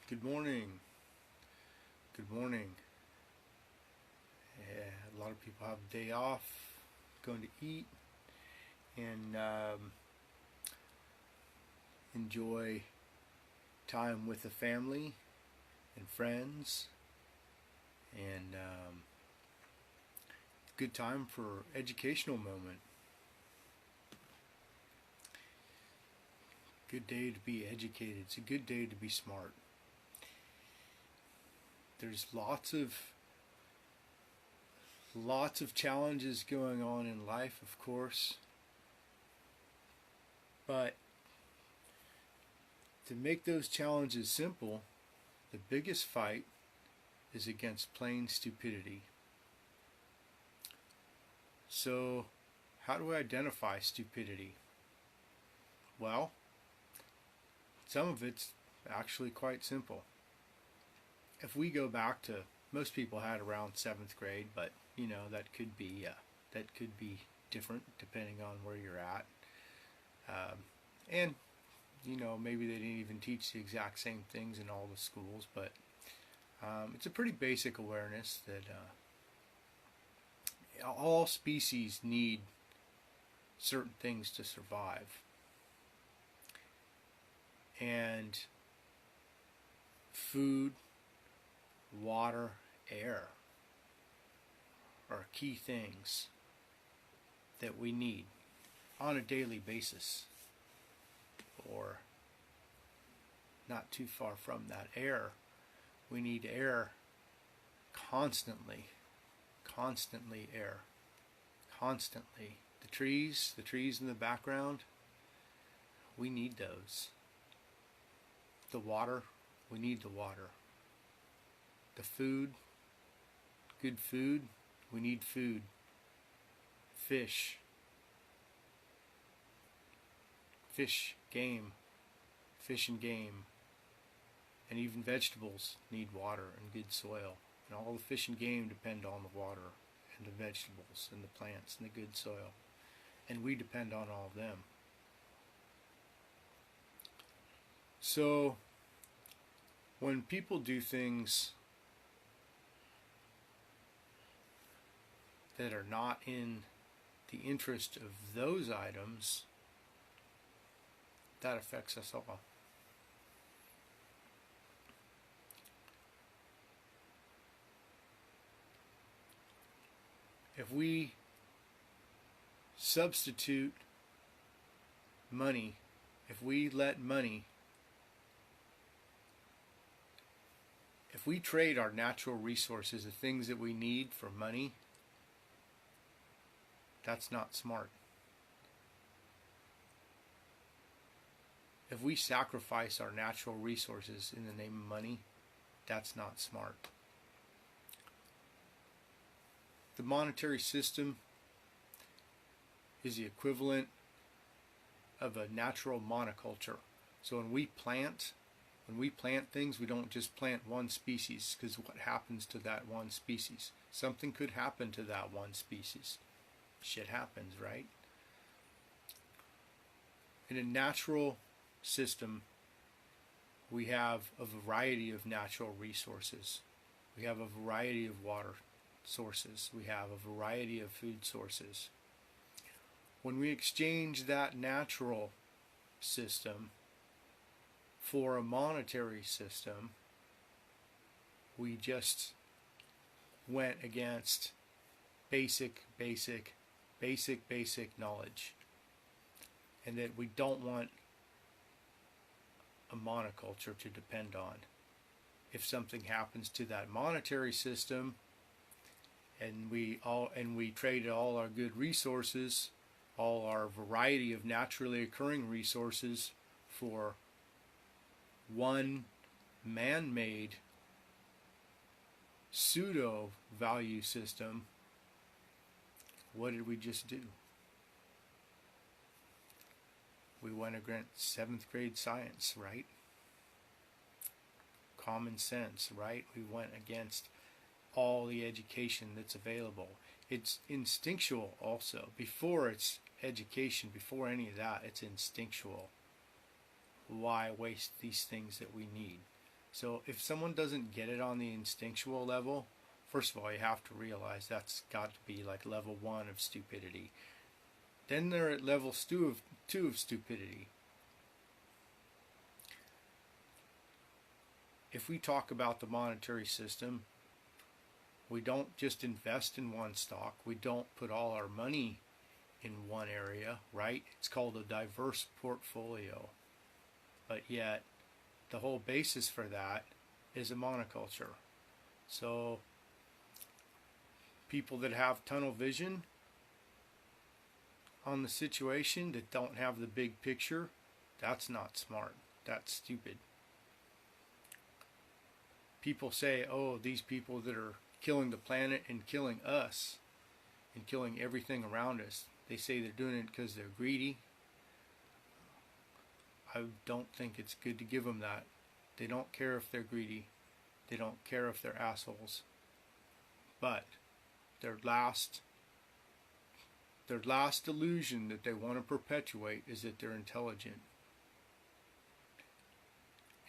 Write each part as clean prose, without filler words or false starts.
Good morning. Good morning. A lot of people have a day off, going to eat, and enjoy time with the family and friends, and good time for educational moment. Good day to be educated. It's a good day to be smart. There's lots of challenges going on in life, of course, but to make those challenges simple, the biggest fight is against plain stupidity. So, how do I identify stupidity? Well, some of it's actually quite simple. If we go back to, most people had around 7th grade, but that could be different depending on where you're at, and maybe they didn't even teach the exact same things in all the schools, but it's a pretty basic awareness that all species need certain things to survive, and food, water, air are key things that we need on a daily basis, or not too far from that. Air, we need air constantly air, constantly. The trees in the background, we need those. The water, we need the water. The food, good food, we need food. Fish, game, fish and game, and even vegetables need water and good soil. And all the fish and game depend on the water and the vegetables and the plants and the good soil. And we depend on all of them. So, when people do things that are not in the interest of those items, that affects us all. If we substitute money, if we trade our natural resources, the things that we need, for money, that's not smart. If we sacrifice our natural resources in the name of money, that's not smart. The monetary system is the equivalent of a natural monoculture. So when we plant things, we don't just plant one species, because what happens to that one species? Something could happen to that one species. Shit happens, right? In a natural system, we have a variety of natural resources. We have a variety of water sources. We have a variety of food sources. When we exchange that natural system for a monetary system, we just went against basic knowledge, and that we don't want a monoculture to depend on. If something happens to that monetary system, and we trade all our good resources, all our variety of naturally occurring resources, for one man-made pseudo value system, what did we just do? We went against 7th grade science, right? Common sense, right? We went against all the education that's available. It's instinctual also. Before it's education, before any of that, it's instinctual. Why waste these things that we need? So if someone doesn't get it on the instinctual level, first of all, you have to realize that's got to be like level 1 of stupidity. Then they're at level 2 of stupidity. If we talk about the monetary system, we don't just invest in one stock. We don't put all our money in one area, right? It's called a diverse portfolio. But yet, the whole basis for that is a monoculture. So, people that have tunnel vision on the situation, that don't have the big picture, that's not smart. That's stupid. People say, oh, these people that are killing the planet and killing us and killing everything around us, they say they're doing it because they're greedy. I don't think it's good to give them that. They don't care if they're greedy. They don't care if they're assholes. But their last illusion that they want to perpetuate is that they're intelligent.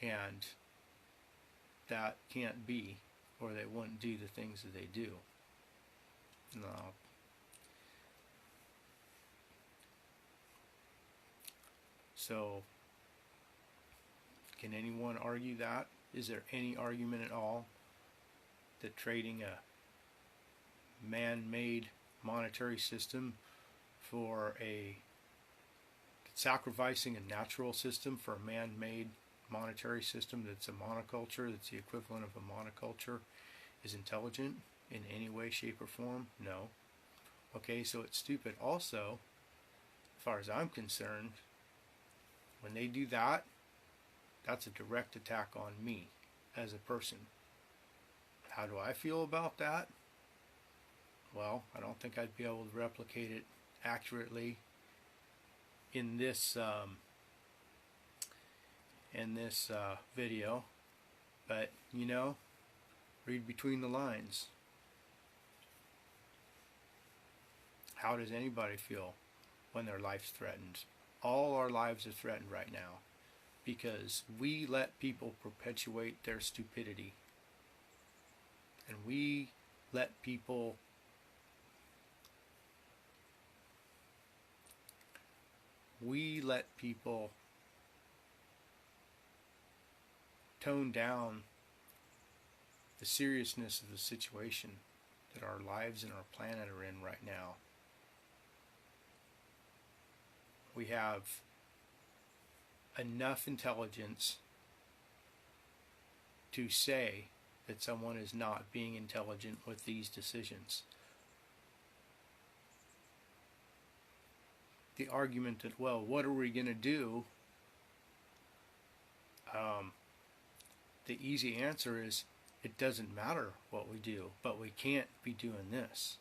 And that can't be, or they wouldn't do the things that they do. No. So, can anyone argue that? Is there any argument at all that trading a man-made monetary system for sacrificing a natural system for a man-made monetary system that's a monoculture, that's the equivalent of a monoculture, is intelligent in any way, shape, or form? No. Okay, so it's stupid. Also, as far as I'm concerned, when they do that, that's a direct attack on me as a person. How do I feel about that? Well, I don't think I'd be able to replicate it accurately in this video, but read between the lines. How does anybody feel when their life's threatened? All our lives are threatened right now because we let people perpetuate their stupidity, and we let people tone down the seriousness of the situation that our lives and our planet are in right now. We have enough intelligence to say that someone is not being intelligent with these decisions. The argument that, well, what are we going to do? The easy answer is, it doesn't matter what we do, but we can't be doing this.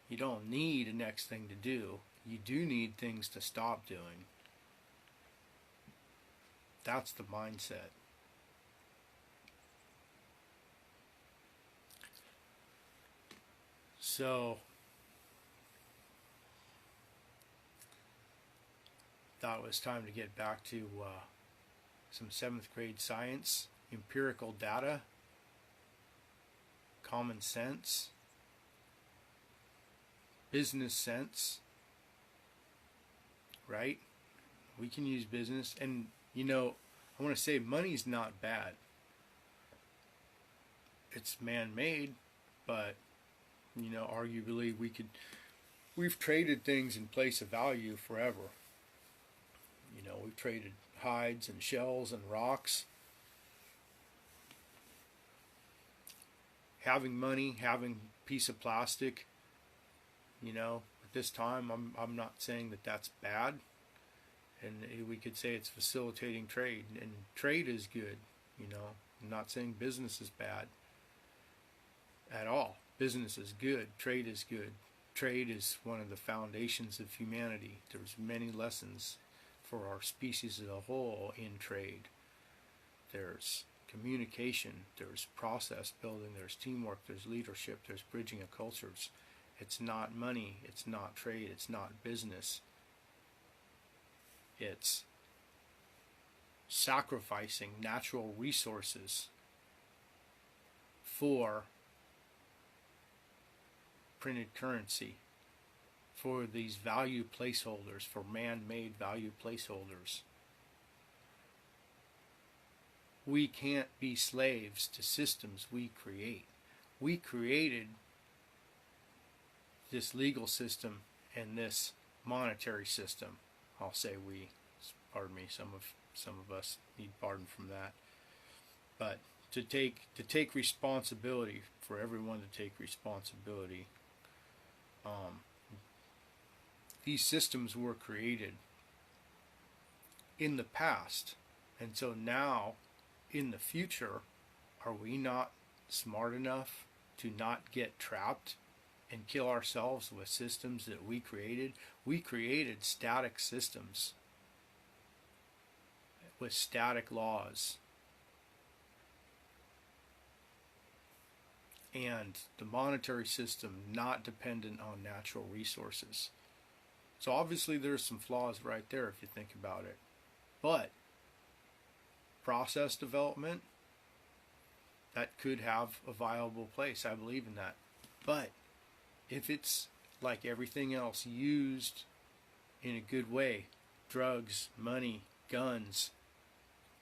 You don't need a next thing to do. You do need things to stop doing. That's the mindset. So, thought it was time to get back to some 7th grade science, empirical data, common sense, business sense, right? We can use business, and I want to say money's not bad. It's man-made, but arguably we've traded things in place of value forever. We've traded hides and shells and rocks. Having money, having a piece of plastic, at this time I'm not saying that that's bad. And we could say it's facilitating trade, and trade is good. I'm not saying business is bad at all. Business is good. Trade is good. Trade is one of the foundations of humanity. There's many lessons for our species as a whole in trade. There's communication, there's process building, there's teamwork, there's leadership, there's bridging of cultures. It's not money, it's not trade, it's not business. It's sacrificing natural resources for printed currency, for these value placeholders, for man-made value placeholders. We can't be slaves to systems we create. We created this legal system and this monetary system. I'll say we. Pardon me. Some of us need pardon from that. But to take responsibility, for everyone to take responsibility. These systems were created in the past, and so now in the future, are we not smart enough to not get trapped and kill ourselves with systems that we created? We created static systems with static laws. And the monetary system not dependent on natural resources. So obviously there's some flaws right there if you think about it. But process development, that could have a viable place. I believe in that. But if it's like everything else, used in a good way, drugs, money, guns,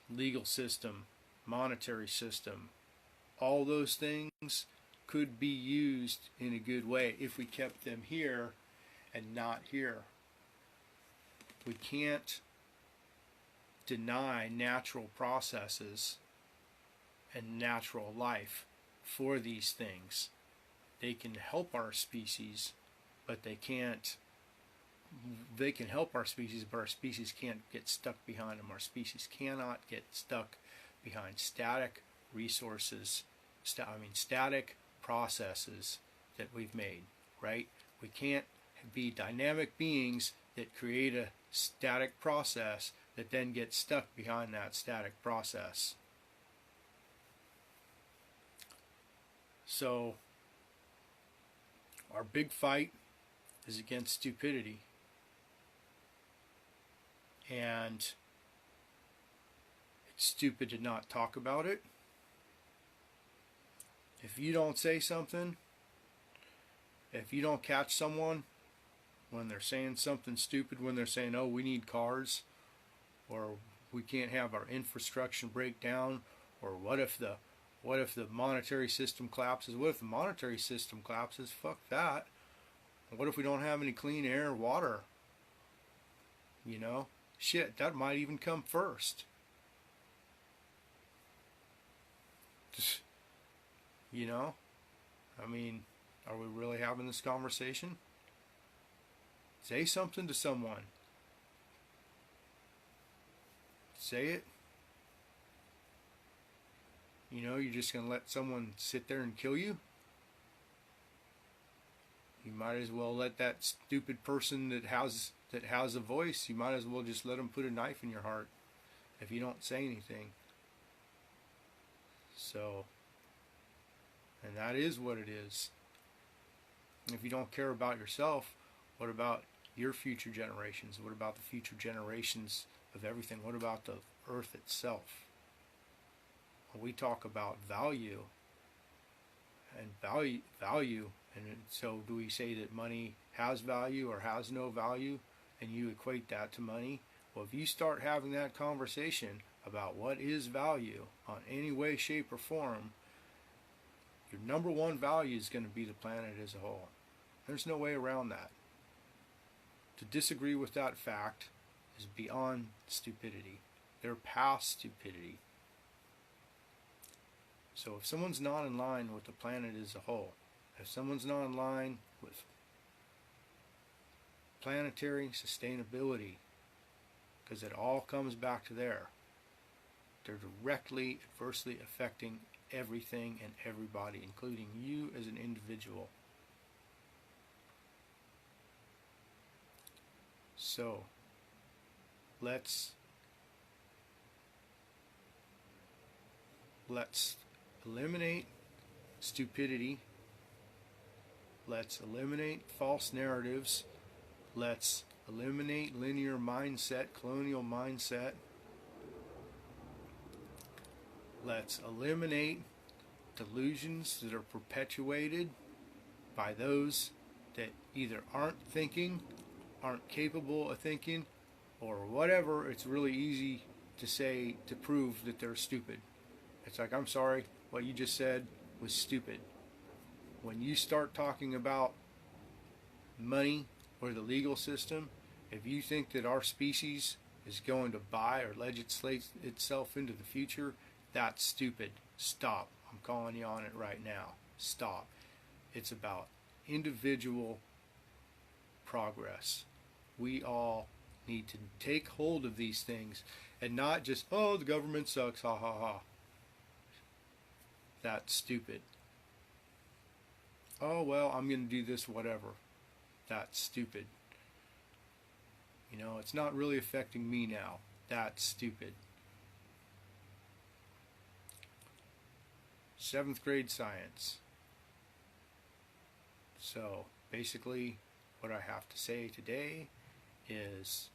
legal system, monetary system, all those things could be used in a good way if we kept them here and not here. We can't deny natural processes and natural life for these things. They can help our species, but they can help our species, but our species can't get stuck behind them. Our species cannot get stuck behind static resources, static processes that we've made, right? We can't be dynamic beings that create a static process that then gets stuck behind that static process. So our big fight is against stupidity. And it's stupid to not talk about it. If you don't say something, if you don't catch someone when they're saying something stupid, when they're saying, oh, we need cars, or we can't have our infrastructure break down, or what if the monetary system collapses? What if the monetary system collapses? Fuck that. What if we don't have any clean air or water? You know? Shit, that might even come first. Just, you know? I mean, are we really having this conversation? Say something to someone. Say it. You know, you're just going to let someone sit there and kill you? You might as well let that stupid person that has a voice, you might as well just let them put a knife in your heart if you don't say anything. So, and that is what it is. If you don't care about yourself, what about your future generations? What about the future generations of everything? What about the earth itself? We talk about value, and and so do we say that money has value or has no value, and you equate that to money? Well, if you start having that conversation about what is value on any way, shape, or form, your number one value is going to be the planet as a whole. There's no way around that. To disagree with that fact is beyond stupidity. They're past stupidity. So if someone's not in line with the planet as a whole, if someone's not in line with planetary sustainability, because it all comes back to there, they're directly, adversely affecting everything and everybody, including you as an individual. So, let's eliminate stupidity. Let's eliminate false narratives. Let's eliminate linear mindset, colonial mindset. Let's eliminate delusions that are perpetuated by those that either aren't thinking, aren't capable of thinking, or whatever. It's really easy to say, to prove that they're stupid. It's like, I'm sorry, what you just said was stupid. When you start talking about money or the legal system, if you think that our species is going to buy or legislate itself into the future, that's stupid. Stop. I'm calling you on it right now. Stop. It's about individual progress. We all need to take hold of these things and not just, oh, the government sucks, ha ha ha. That's stupid. Oh, well, I'm going to do this, whatever. That's stupid. You know, it's not really affecting me now. That's stupid. 7th grade science. So, basically, what I have to say today is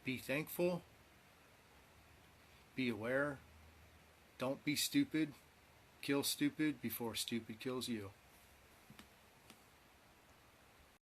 be thankful, be aware, don't be stupid, kill stupid before stupid kills you.